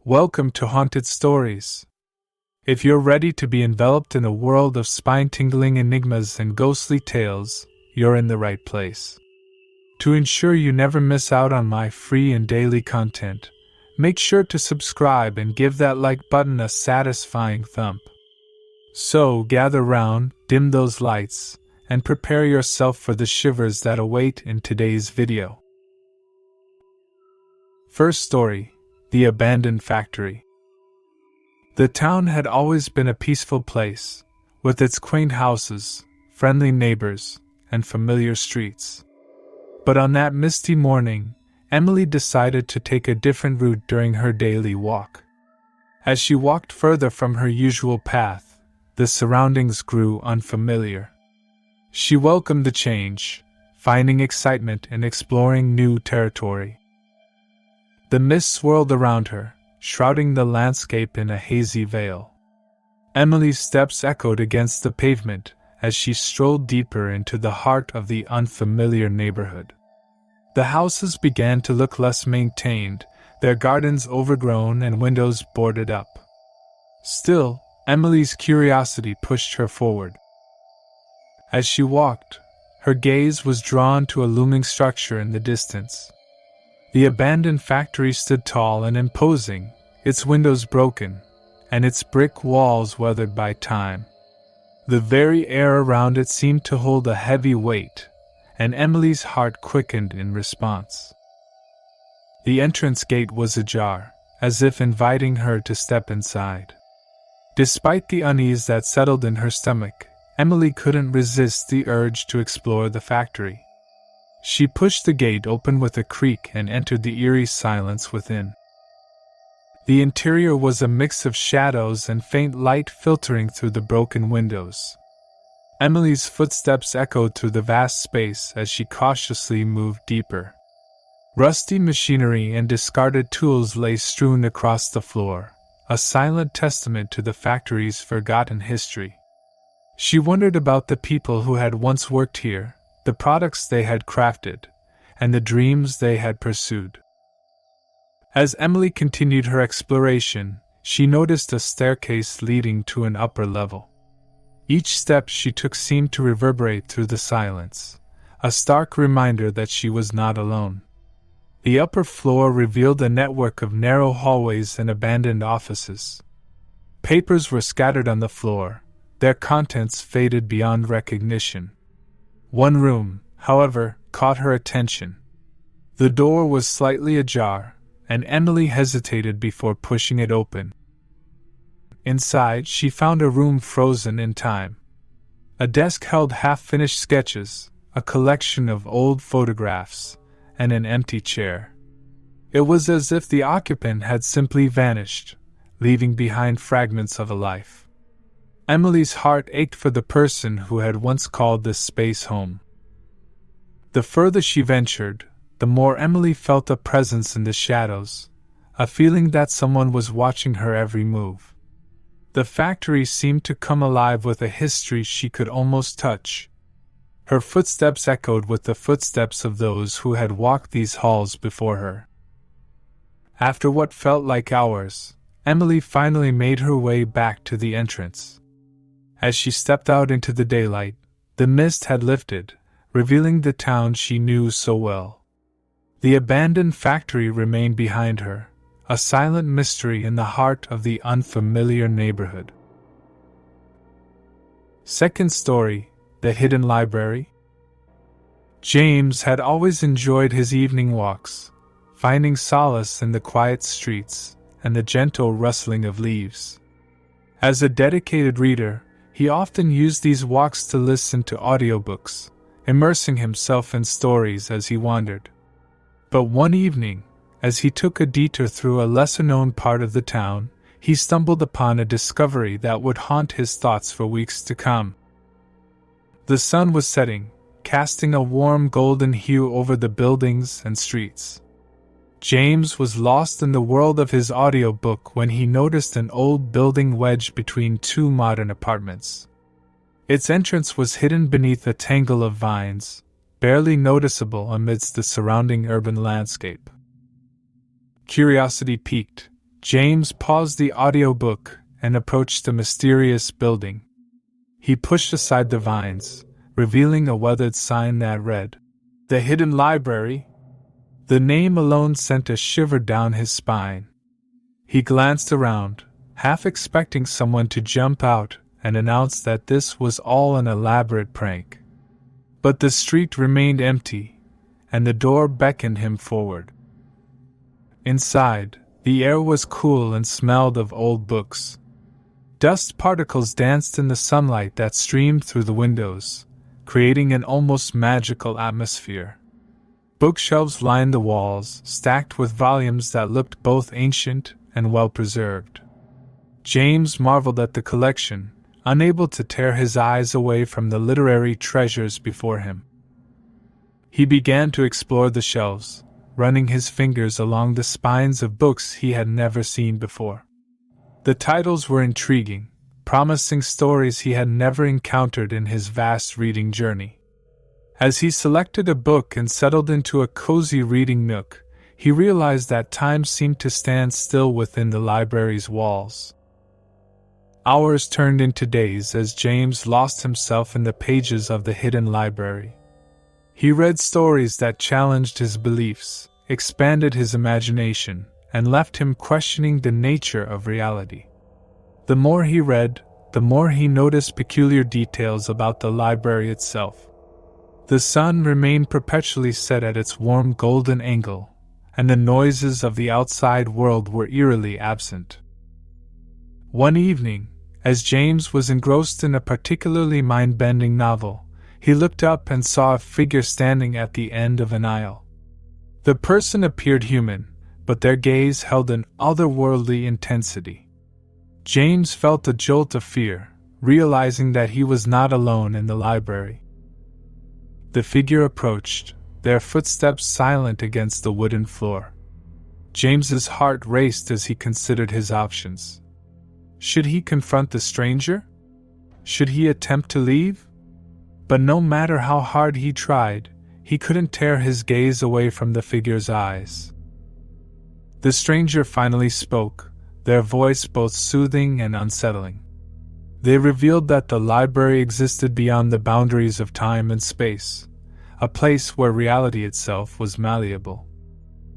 Welcome to Haunted Stories. If you're ready to be enveloped in a world of spine-tingling enigmas and ghostly tales, you're in the right place. To ensure you never miss out on my free and daily content, make sure to subscribe and give that like button a satisfying thump. So, gather round, dim those lights, and prepare yourself for the shivers that await in today's video. First story: The Abandoned Factory. The town had always been a peaceful place, with its quaint houses, friendly neighbors, and familiar streets. But on that misty morning, Emily decided to take a different route during her daily walk. As she walked further from her usual path, the surroundings grew unfamiliar. She welcomed the change, finding excitement in exploring new territory. The mist swirled around her, shrouding the landscape in a hazy veil. Emily's steps echoed against the pavement as she strolled deeper into the heart of the unfamiliar neighborhood. The houses began to look less maintained, their gardens overgrown and windows boarded up. Still, Emily's curiosity pushed her forward. As she walked, her gaze was drawn to a looming structure in the distance. The abandoned factory stood tall and imposing, its windows broken, and its brick walls weathered by time. The very air around it seemed to hold a heavy weight, and Emily's heart quickened in response. The entrance gate was ajar, as if inviting her to step inside. Despite the unease that settled in her stomach, Emily couldn't resist the urge to explore the factory. She pushed the gate open with a creak and entered the eerie silence within. The interior was a mix of shadows and faint light filtering through the broken windows. Emily's footsteps echoed through the vast space as she cautiously moved deeper. Rusty machinery and discarded tools lay strewn across the floor, a silent testament to the factory's forgotten history. She wondered about the people who had once worked here, the products they had crafted, and the dreams they had pursued. As Emily continued her exploration, she noticed a staircase leading to an upper level. Each step she took seemed to reverberate through the silence, a stark reminder that she was not alone. The upper floor revealed a network of narrow hallways and abandoned offices. Papers were scattered on the floor, their contents faded beyond recognition. One room, however, caught her attention. The door was slightly ajar, and Emily hesitated before pushing it open. Inside, she found a room frozen in time. A desk held half-finished sketches, a collection of old photographs, and an empty chair. It was as if the occupant had simply vanished, leaving behind fragments of a life. Emily's heart ached for the person who had once called this space home. The further she ventured, the more Emily felt a presence in the shadows, a feeling that someone was watching her every move. The factory seemed to come alive with a history she could almost touch. Her footsteps echoed with the footsteps of those who had walked these halls before her. After what felt like hours, Emily finally made her way back to the entrance. As she stepped out into the daylight, the mist had lifted, revealing the town she knew so well. The abandoned factory remained behind her, a silent mystery in the heart of the unfamiliar neighborhood. Second story: The Hidden Library. James had always enjoyed his evening walks, finding solace in the quiet streets and the gentle rustling of leaves. As a dedicated reader, he often used these walks to listen to audiobooks, immersing himself in stories as he wandered. But one evening, as he took a detour through a lesser-known part of the town, he stumbled upon a discovery that would haunt his thoughts for weeks to come. The sun was setting, casting a warm golden hue over the buildings and streets. James was lost in the world of his audiobook when he noticed an old building wedged between two modern apartments. Its entrance was hidden beneath a tangle of vines, barely noticeable amidst the surrounding urban landscape. Curiosity piqued, James paused the audiobook and approached the mysterious building. He pushed aside the vines, revealing a weathered sign that read, "The Hidden Library." The name alone sent a shiver down his spine. He glanced around, half expecting someone to jump out and announce that this was all an elaborate prank. But the street remained empty, and the door beckoned him forward. Inside, the air was cool and smelled of old books. Dust particles danced in the sunlight that streamed through the windows, creating an almost magical atmosphere. Bookshelves lined the walls, stacked with volumes that looked both ancient and well-preserved. James marveled at the collection, unable to tear his eyes away from the literary treasures before him. He began to explore the shelves, running his fingers along the spines of books he had never seen before. The titles were intriguing, promising stories he had never encountered in his vast reading journey. As he selected a book and settled into a cozy reading nook, he realized that time seemed to stand still within the library's walls. Hours turned into days as James lost himself in the pages of the hidden library. He read stories that challenged his beliefs, expanded his imagination, and left him questioning the nature of reality. The more he read, the more he noticed peculiar details about the library itself. The sun remained perpetually set at its warm golden angle, and the noises of the outside world were eerily absent. One evening, as James was engrossed in a particularly mind-bending novel, he looked up and saw a figure standing at the end of an aisle. The person appeared human, but their gaze held an otherworldly intensity. James felt a jolt of fear, realizing that he was not alone in the library. The figure approached, their footsteps silent against the wooden floor. James's heart raced as he considered his options. Should he confront the stranger? Should he attempt to leave? But no matter how hard he tried, he couldn't tear his gaze away from the figure's eyes. The stranger finally spoke, their voice both soothing and unsettling. They revealed that the library existed beyond the boundaries of time and space, a place where reality itself was malleable.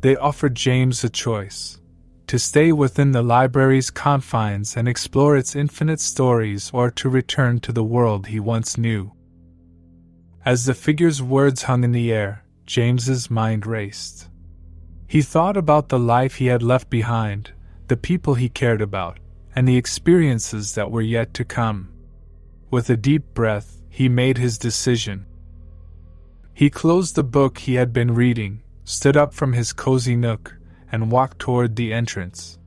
They offered James a choice: to stay within the library's confines and explore its infinite stories, or to return to the world he once knew. As the figure's words hung in the air, James's mind raced. He thought about the life he had left behind, the people he cared about, and the experiences that were yet to come. With a deep breath, he made his decision. He closed the book he had been reading, stood up from his cozy nook, and walked toward the entrance.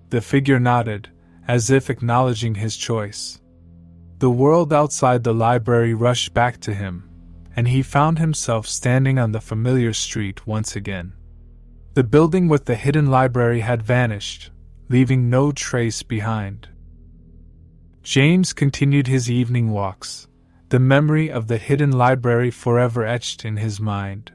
The figure nodded, as if acknowledging his choice. The world outside the library rushed back to him, and he found himself standing on the familiar street once again. The building with the hidden library had vanished, leaving no trace behind. James continued his evening walks, the memory of the hidden library forever etched in his mind.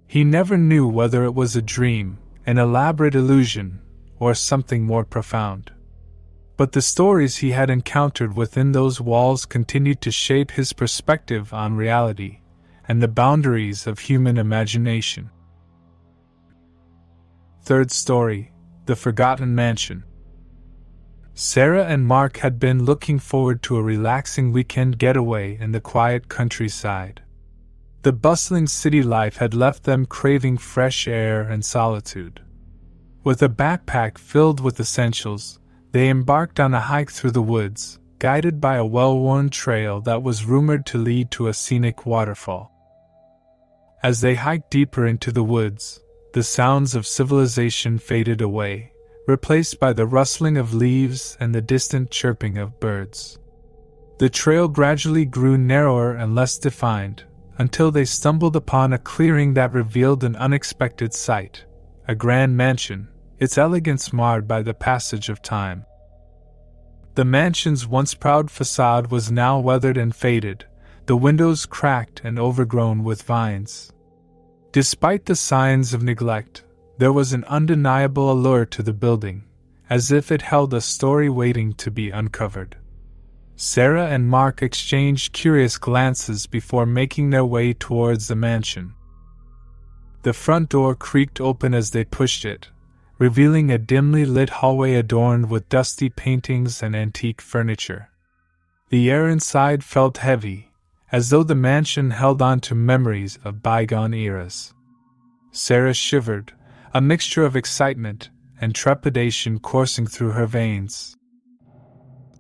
He never knew whether it was a dream, an elaborate illusion, or something more profound. But the stories he had encountered within those walls continued to shape his perspective on reality and the boundaries of human imagination. Third story: The Forgotten Mansion. Sarah and Mark had been looking forward to a relaxing weekend getaway in the quiet countryside. The bustling city life had left them craving fresh air and solitude. With a backpack filled with essentials, they embarked on a hike through the woods, guided by a well-worn trail that was rumored to lead to a scenic waterfall. As they hiked deeper into the woods, the sounds of civilization faded away, replaced by the rustling of leaves and the distant chirping of birds. The trail gradually grew narrower and less defined, until they stumbled upon a clearing that revealed an unexpected sight: a grand mansion, its elegance marred by the passage of time. The mansion's once proud facade was now weathered and faded, the windows cracked and overgrown with vines. Despite the signs of neglect, there was an undeniable allure to the building, as if it held a story waiting to be uncovered. Sarah and Mark exchanged curious glances before making their way towards the mansion. The front door creaked open as they pushed it, revealing a dimly lit hallway adorned with dusty paintings and antique furniture. The air inside felt heavy, as though the mansion held on to memories of bygone eras. Sarah shivered, a mixture of excitement and trepidation coursing through her veins.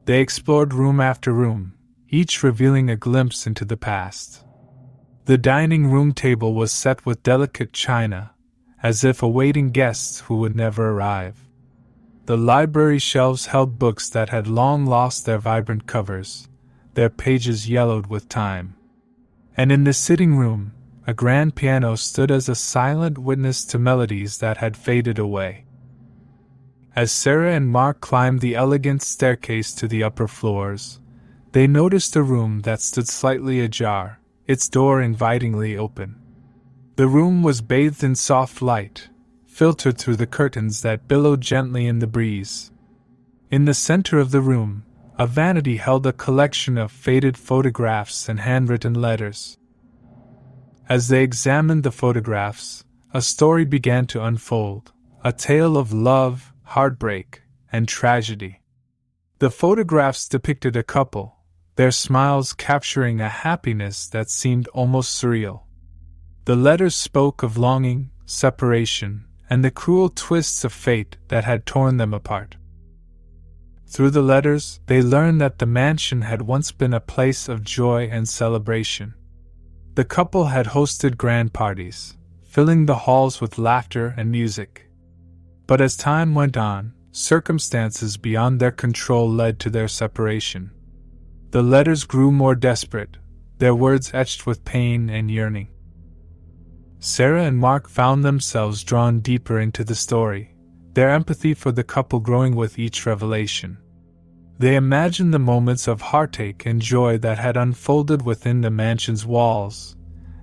They explored room after room, each revealing a glimpse into the past. The dining room table was set with delicate china, as if awaiting guests who would never arrive. The library shelves held books that had long lost their vibrant covers, their pages yellowed with time. And in the sitting room, a grand piano stood as a silent witness to melodies that had faded away. As Sarah and Mark climbed the elegant staircase to the upper floors, they noticed a room that stood slightly ajar, its door invitingly open. The room was bathed in soft light, filtered through the curtains that billowed gently in the breeze. In the center of the room, a vanity held a collection of faded photographs and handwritten letters. As they examined the photographs, a story began to unfold, a tale of love, heartbreak, and tragedy. The photographs depicted a couple, their smiles capturing a happiness that seemed almost surreal. The letters spoke of longing, separation, and the cruel twists of fate that had torn them apart. Through the letters, they learned that the mansion had once been a place of joy and celebration. The couple had hosted grand parties, filling the halls with laughter and music. But as time went on, circumstances beyond their control led to their separation. The letters grew more desperate, their words etched with pain and yearning. Sarah and Mark found themselves drawn deeper into the story, their empathy for the couple growing with each revelation. They imagined the moments of heartache and joy that had unfolded within the mansion's walls,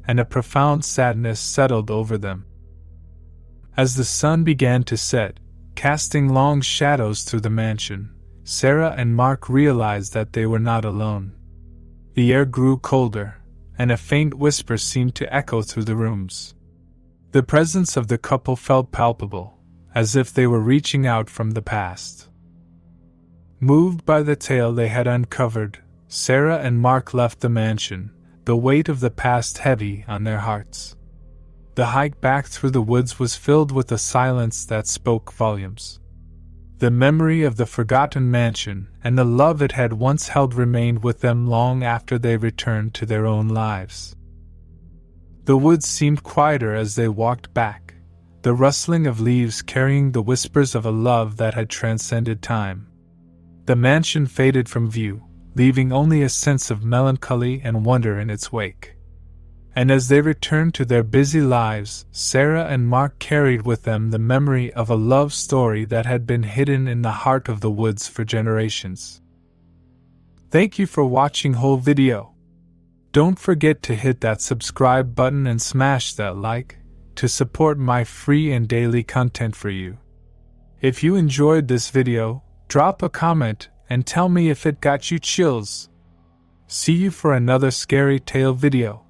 and a profound sadness settled over them. As the sun began to set, casting long shadows through the mansion, Sarah and Mark realized that they were not alone. The air grew colder, and a faint whisper seemed to echo through the rooms. The presence of the couple felt palpable, as if they were reaching out from the past. Moved by the tale they had uncovered, Sarah and Mark left the mansion, the weight of the past heavy on their hearts. The hike back through the woods was filled with a silence that spoke volumes. The memory of the forgotten mansion and the love it had once held remained with them long after they returned to their own lives. The woods seemed quieter as they walked back, the rustling of leaves carrying the whispers of a love that had transcended time. The mansion faded from view, leaving only a sense of melancholy and wonder in its wake. And as they returned to their busy lives, Sarah and Mark carried with them the memory of a love story that had been hidden in the heart of the woods for generations. Thank you for watching whole video. Don't forget to hit that subscribe button and smash that like to support my free and daily content for you. If you enjoyed this video, drop a comment and tell me if it got you chills. See you for another scary tale video.